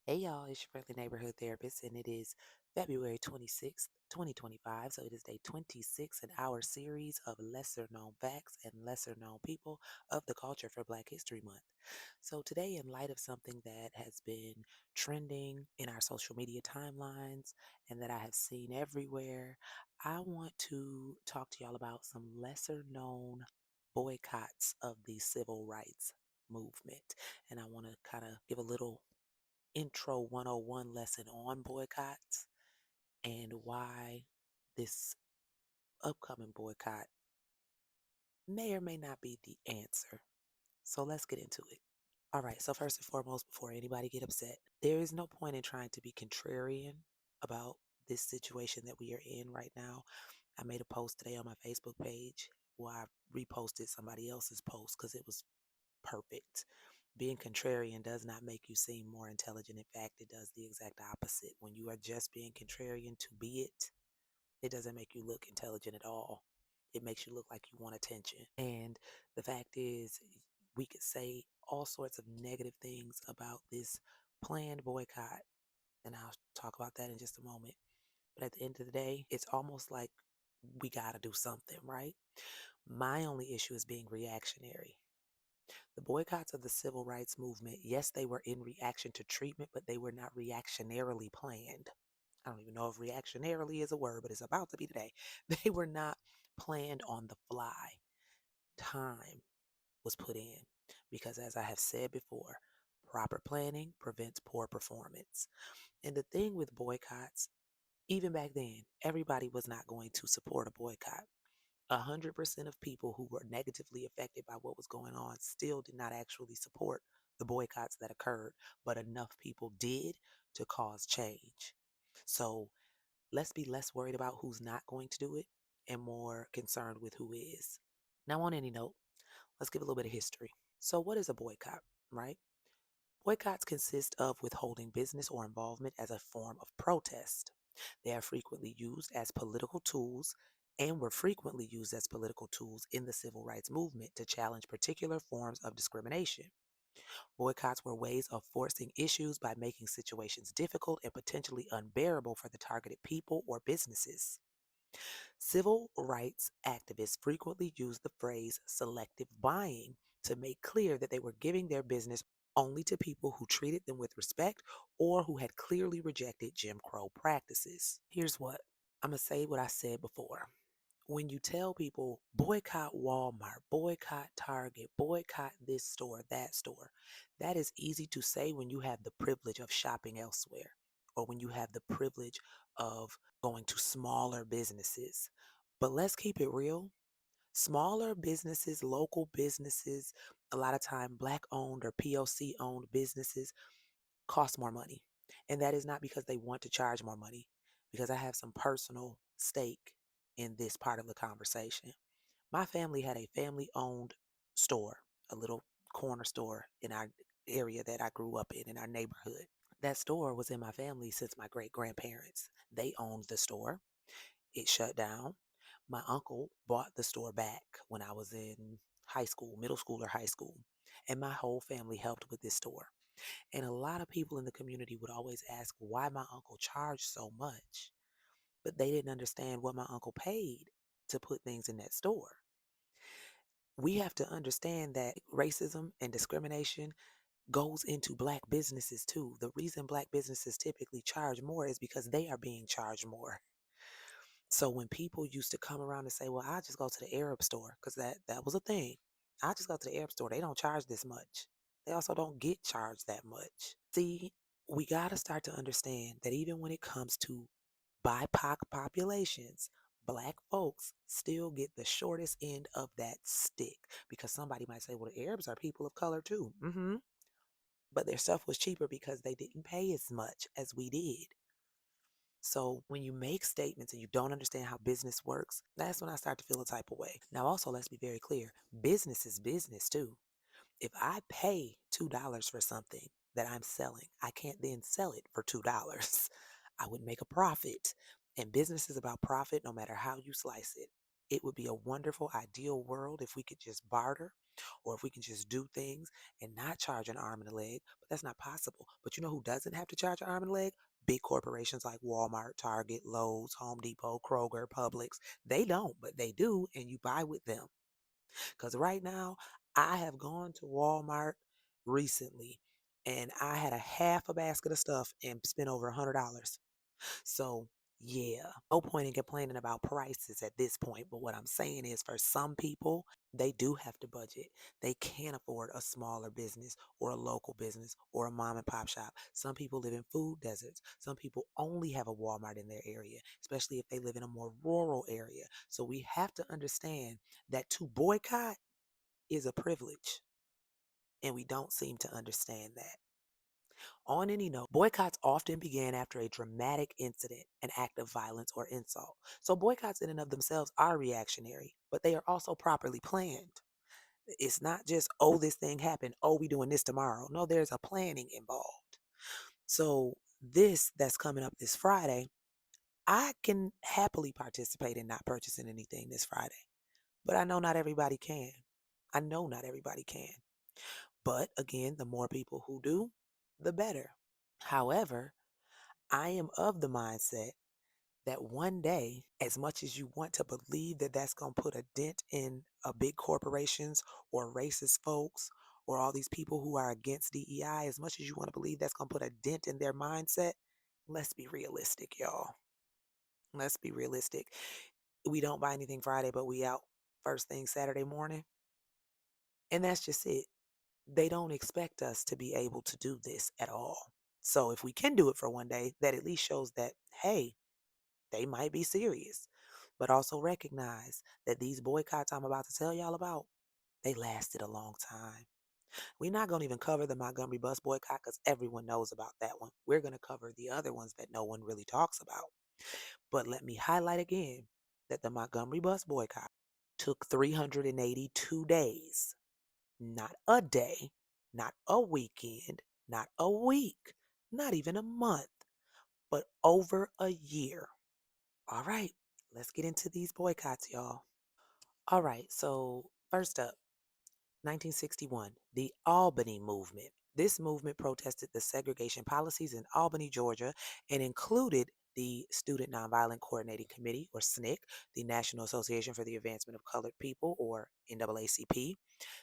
Hey y'all, it's your friendly neighborhood therapist, and it is February 26th, 2025. So it is day 26 in our series of lesser known facts and lesser known people of the culture for Black History Month. So today, in light of something that has been trending in our social media timelines and that I have seen everywhere, I want to talk to y'all about some lesser known boycotts of the civil rights movement. And I want to kind of give a little intro 101 lesson on boycotts and why this upcoming boycott may or may not be the answer. So let's get into it. All right, so first and foremost, before anybody get upset, there is no point in trying to be contrarian about this situation that we are in right now. I made a post today on my Facebook page where I reposted somebody else's post because it was perfect. Being contrarian does not make you seem more intelligent. In fact, it does the exact opposite. When you are just being contrarian to be it, it doesn't make you look intelligent at all. It makes you look like you want attention. And the fact is, we could say all sorts of negative things about this planned boycott, and I'll talk about that in just a moment. But at the end of the day, it's almost like we got to do something, right? My only issue is being reactionary. The boycotts of the civil rights movement, yes, they were in reaction to treatment, but they were not reactionarily planned. I don't even know if reactionarily is a word, but it's about to be today. They were not planned on the fly. Time was put in because, as I have said before, proper planning prevents poor performance. And the thing with boycotts, even back then, everybody was not going to support a boycott. 100% of people who were negatively affected by what was going on still did not actually support the boycotts that occurred, but enough people did to cause change. So let's be less worried about who's not going to do it and more concerned with who is. Now, on any note, let's give a little bit of history. So, what is a boycott, right? Boycotts consist of withholding business or involvement as a form of protest. They are frequently used as political tools and were frequently used as political tools in the civil rights movement to challenge particular forms of discrimination. Boycotts were ways of forcing issues by making situations difficult and potentially unbearable for the targeted people or businesses. Civil rights activists frequently use the phrase selective buying to make clear that they were giving their business only to people who treated them with respect or who had clearly rejected Jim Crow practices. Here's what I'm going to say what I said before. When you tell people boycott Walmart, boycott Target, boycott this store, that store, that is easy to say when you have the privilege of shopping elsewhere or when you have the privilege of going to smaller businesses. But let's keep it real. Smaller businesses, local businesses, a lot of time black owned or POC owned businesses cost more money. And that is not because they want to charge more money, because I have some personal stake in this part of the conversation. My family had a family owned store, a little corner store in our area that I grew up in our neighborhood. That store was in my family since my great grandparents. They owned the store. It shut down. My uncle bought the store back when I was in high school, middle school or high school. And my whole family helped with this store. And a lot of people in the community would always ask why my uncle charged so much, but they didn't understand what my uncle paid to put things in that store. We have to understand that racism and discrimination goes into black businesses too. The reason black businesses typically charge more is because they are being charged more. So when people used to come around and say, "Well, I just go to the Arab store," because that was a thing. I just go to the Arab store. They don't charge this much. They also don't get charged that much. See, we got to start to understand that even when it comes to BIPOC populations, black folks still get the shortest end of that stick because somebody might say, "Well, the Arabs are people of color too." But their stuff was cheaper because they didn't pay as much as we did. So when you make statements and you don't understand how business works, that's when I start to feel a type of way. Now, also, let's be very clear, business is business too. If I pay $2 for something that I'm selling, I can't then sell it for $2. I would make a profit. And business is about profit no matter how you slice it. It would be a wonderful, ideal world if we could just barter. or if we can just do things and not charge an arm and a leg, but that's not possible. But you know who doesn't have to charge an arm and a leg? Big corporations like Walmart, Target, Lowe's, Home Depot, Kroger, Publix. They don't, but they do, and you buy with them. Because right now, I have gone to Walmart recently and I had a half a basket of stuff and spent over $100. So, yeah, no point in complaining about prices at this point. But what I'm saying is, for some people, they do have to budget. They can't afford a smaller business or a local business or a mom and pop shop. Some people live in food deserts. Some people only have a Walmart in their area, especially if they live in a more rural area. So we have to understand that to boycott is a privilege, and we don't seem to understand that. On any note, boycotts often began after a dramatic incident, an act of violence, or insult. So boycotts in and of themselves are reactionary, but they are also properly planned. It's not just, oh, this thing happened, oh, we doing this tomorrow. No, there's a planning involved. So this that's coming up this Friday, I can happily participate in not purchasing anything this Friday. But I know not everybody can. I know not everybody can. But again, the more people who do, the better. However, I am of the mindset that one day, as much as you want to believe that that's going to put a dent in big corporations or racist folks or all these people who are against DEI, as much as you want to believe that's going to put a dent in their mindset, let's be realistic, y'all. Let's be realistic. We don't buy anything Friday, but we out first thing Saturday morning. And that's just it. They don't expect us to be able to do this at all. So if we can do it for one day, that at least shows that, hey, they might be serious. But also recognize that these boycotts I'm about to tell y'all about, they lasted a long time. We're not going to even cover the Montgomery bus boycott because everyone knows about that one. We're going to cover the other ones that no one really talks about. But let me highlight again that the Montgomery bus boycott took 382 days. Not a day, not a weekend, not a week, not even a month, but over a year. All right, let's get into these boycotts, y'all. All right, so first up, 1961, the Albany Movement. This movement protested the segregation policies in Albany, Georgia, and included the Student Nonviolent Coordinating Committee, or SNCC, the National Association for the Advancement of Colored People, or NAACP,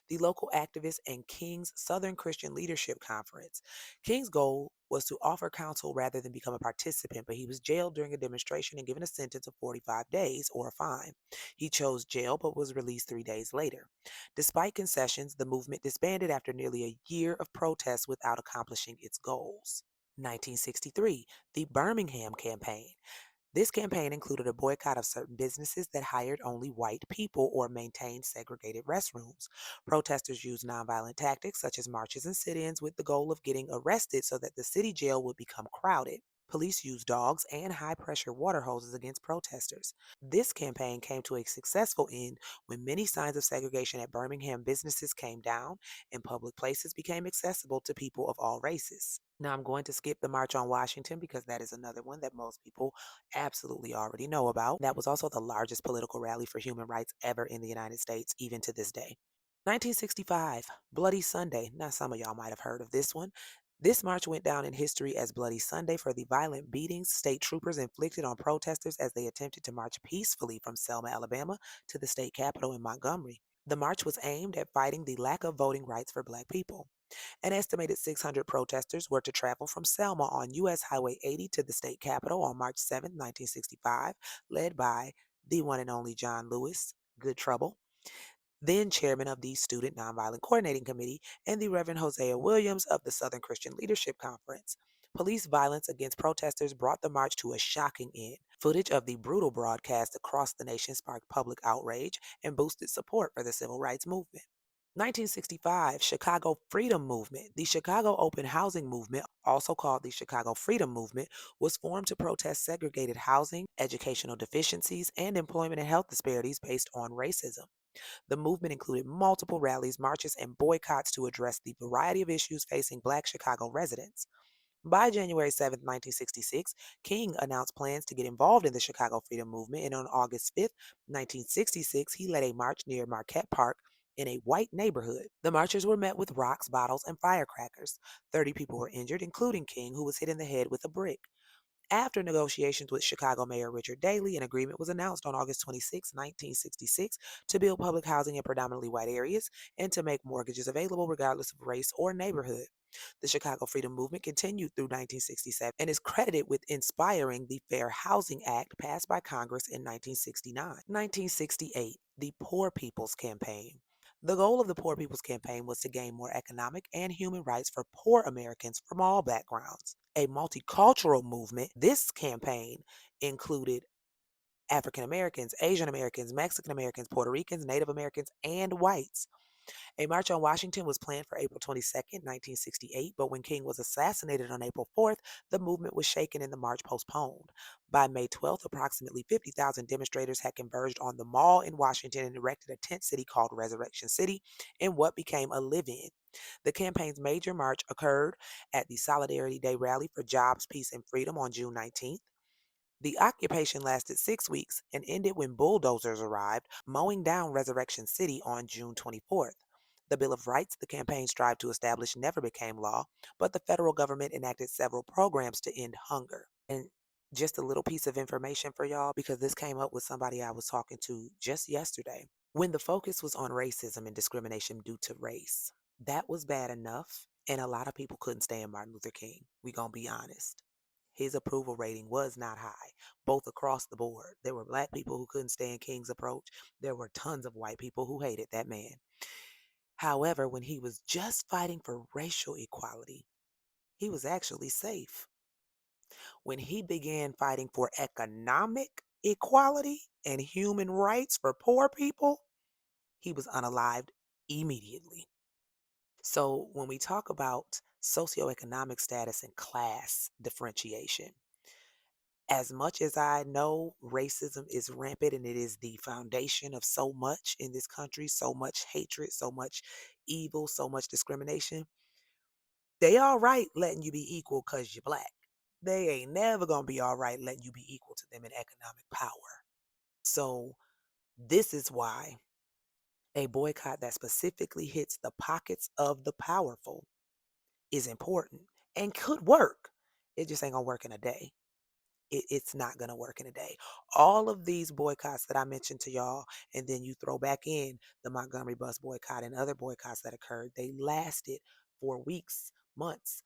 the local activists, and King's Southern Christian Leadership Conference. King's goal was to offer counsel rather than become a participant, but he was jailed during a demonstration and given a sentence of 45 days or a fine. He chose jail but was released 3 days later. Despite concessions, the movement disbanded after nearly a year of protests without accomplishing its goals. 1963, the Birmingham Campaign. This campaign included a boycott of certain businesses that hired only white people or maintained segregated restrooms. Protesters used nonviolent tactics such as marches and sit ins with the goal of getting arrested so that the city jail would become crowded. Police used dogs and high pressure water hoses against protesters. This campaign came to a successful end when many signs of segregation at Birmingham businesses came down and public places became accessible to people of all races. Now, I'm going to skip the March on Washington because that is another one that most people absolutely already know about. That was also the largest political rally for human rights ever in the United States, even to this day. 1965, Bloody Sunday. Now, some of y'all might have heard of this one. This march went down in history as Bloody Sunday for the violent beatings state troopers inflicted on protesters as they attempted to march peacefully from Selma, Alabama to the state capitol in Montgomery. The march was aimed at fighting the lack of voting rights for Black people. An estimated 600 protesters were to travel from Selma on U.S. Highway 80 to the state capitol on March 7, 1965, led by the one and only John Lewis, Good Trouble, then chairman of the Student Nonviolent Coordinating Committee, and the Reverend Hosea Williams of the Southern Christian Leadership Conference. Police violence against protesters brought the march to a shocking end. Footage of the brutal broadcast across the nation sparked public outrage and boosted support for the civil rights movement. 1965, Chicago Freedom Movement. The Chicago Open Housing Movement, also called the Chicago Freedom Movement, was formed to protest segregated housing, educational deficiencies, and employment and health disparities based on racism. The movement included multiple rallies, marches, and boycotts to address the variety of issues facing Black Chicago residents. By January 7, 1966, King announced plans to get involved in the Chicago Freedom Movement, and on August 5, 1966, he led a march near Marquette Park in a white neighborhood. The marchers were met with rocks, bottles, and firecrackers. 30 people were injured, including King, who was hit in the head with a brick. After negotiations with Chicago Mayor Richard Daley, an agreement was announced on August 26, 1966, to build public housing in predominantly white areas and to make mortgages available regardless of race or neighborhood. The Chicago Freedom Movement continued through 1967 and is credited with inspiring the Fair Housing Act passed by Congress in 1969. 1968, the Poor People's Campaign. The goal of the Poor People's Campaign was to gain more economic and human rights for poor Americans from all backgrounds. A multicultural movement, this campaign included African Americans, Asian Americans, Mexican Americans, Puerto Ricans, Native Americans, and whites. A march on Washington was planned for April 22nd, 1968, but when King was assassinated on April 4th, the movement was shaken and the march postponed. By May 12th, approximately 50,000 demonstrators had converged on the mall in Washington and erected a tent city called Resurrection City in what became a live-in. The campaign's major march occurred at the Solidarity Day rally for Jobs, Peace, and Freedom on June 19th. The occupation lasted 6 weeks and ended when bulldozers arrived, mowing down Resurrection City on June 24th. The Bill of Rights the campaign strived to establish never became law, but the federal government enacted several programs to end hunger. And just a little piece of information for y'all because this came up with somebody I was talking to just yesterday. When the focus was on racism and discrimination due to race, that was bad enough, and a lot of people couldn't stand Martin Luther King. We gonna be honest. His approval rating was not high, both across the board. There were black people who couldn't stand King's approach. There were tons of white people who hated that man. However, when he was just fighting for racial equality, he was actually safe. When he began fighting for economic equality and human rights for poor people, he was unalived immediately. So, when we talk about socioeconomic status and class differentiation, as much as I know racism is rampant and it is the foundation of so much in this country, so much hatred, so much evil, so much discrimination, they all right letting you be equal because you're black. They ain't never gonna be all right letting you be equal to them in economic power. So this is why a boycott that specifically hits the pockets of the powerful is important and could work. It just ain't gonna work in a day. It's not going to work in a day. All of these boycotts that I mentioned to y'all, and then you throw back in the Montgomery bus boycott and other boycotts that occurred, they lasted for weeks, months,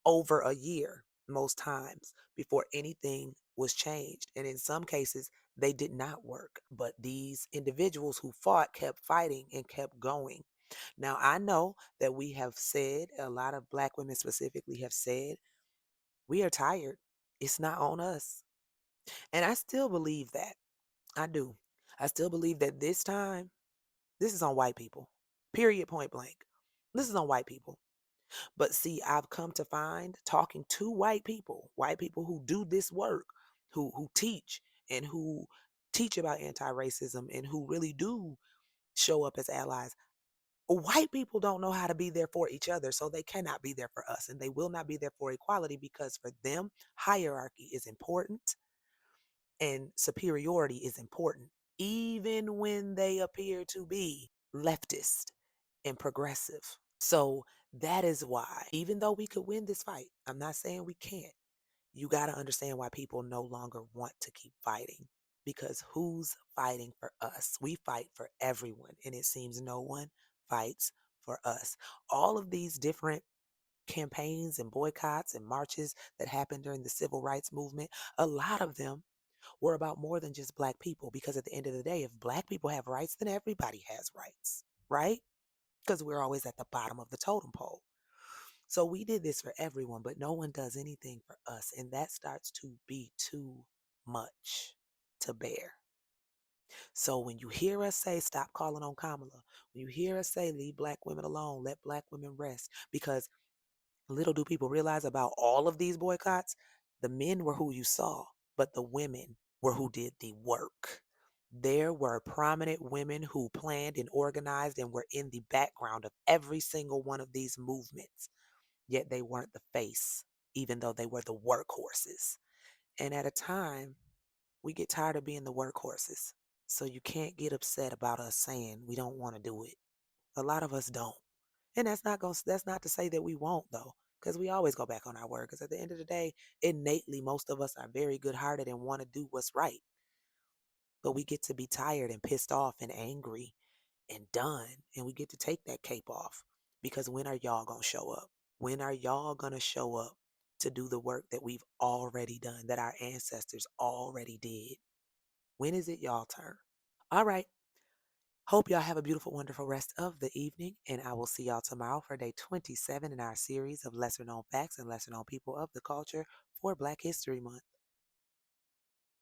over a year, most times, before anything was changed. And in some cases, they did not work. But these individuals who fought kept fighting and kept going. Now, I know that we have said, a lot of black women specifically have said, we are tired. It's not on us. And I still believe that. I do. I still believe that this time, this is on white people. Period, point blank. This is on white people. But see, I've come to find talking to white people who do this work, who teach and who teach about anti-racism and who really do show up as allies. White people don't know how to be there for each other, so they cannot be there for us and they will not be there for equality because for them, hierarchy is important and superiority is important, even when they appear to be leftist and progressive. So that is why, even though we could win this fight, I'm not saying we can't. You got to understand why people no longer want to keep fighting. Because who's fighting for us? We fight for everyone, and it seems no one fights for us. All of these different campaigns and boycotts and marches that happened during the civil rights movement, a lot of them were about more than just black people because at the end of the day, if black people have rights, then everybody has rights, right? Because we're always at the bottom of the totem pole. So we did this for everyone, but no one does anything for us. And that starts to be too much to bear. So when you hear us say, stop calling on Kamala, when you hear us say, leave black women alone, let black women rest, because little do people realize about all of these boycotts, the men were who you saw, but the women were who did the work. There were prominent women who planned and organized and were in the background of every single one of these movements, yet they weren't the face, even though they were the workhorses. And at a time, we get tired of being the workhorses. So you can't get upset about us saying we don't want to do it. A lot of us don't. And that's not to say that we won't though, because we always go back on our word. Because at the end of the day, innately, most of us are very good hearted and want to do what's right. But we get to be tired and pissed off and angry and done. And we get to take that cape off. Because when are y'all gonna show up? When are y'all gonna show up to do the work that we've already done, that our ancestors already did? When is it y'all turn? All right. Hope y'all have a beautiful, wonderful rest of the evening, and I will see y'all tomorrow for day 27 in our series of lesser known facts and lesser known people of the culture for Black History Month.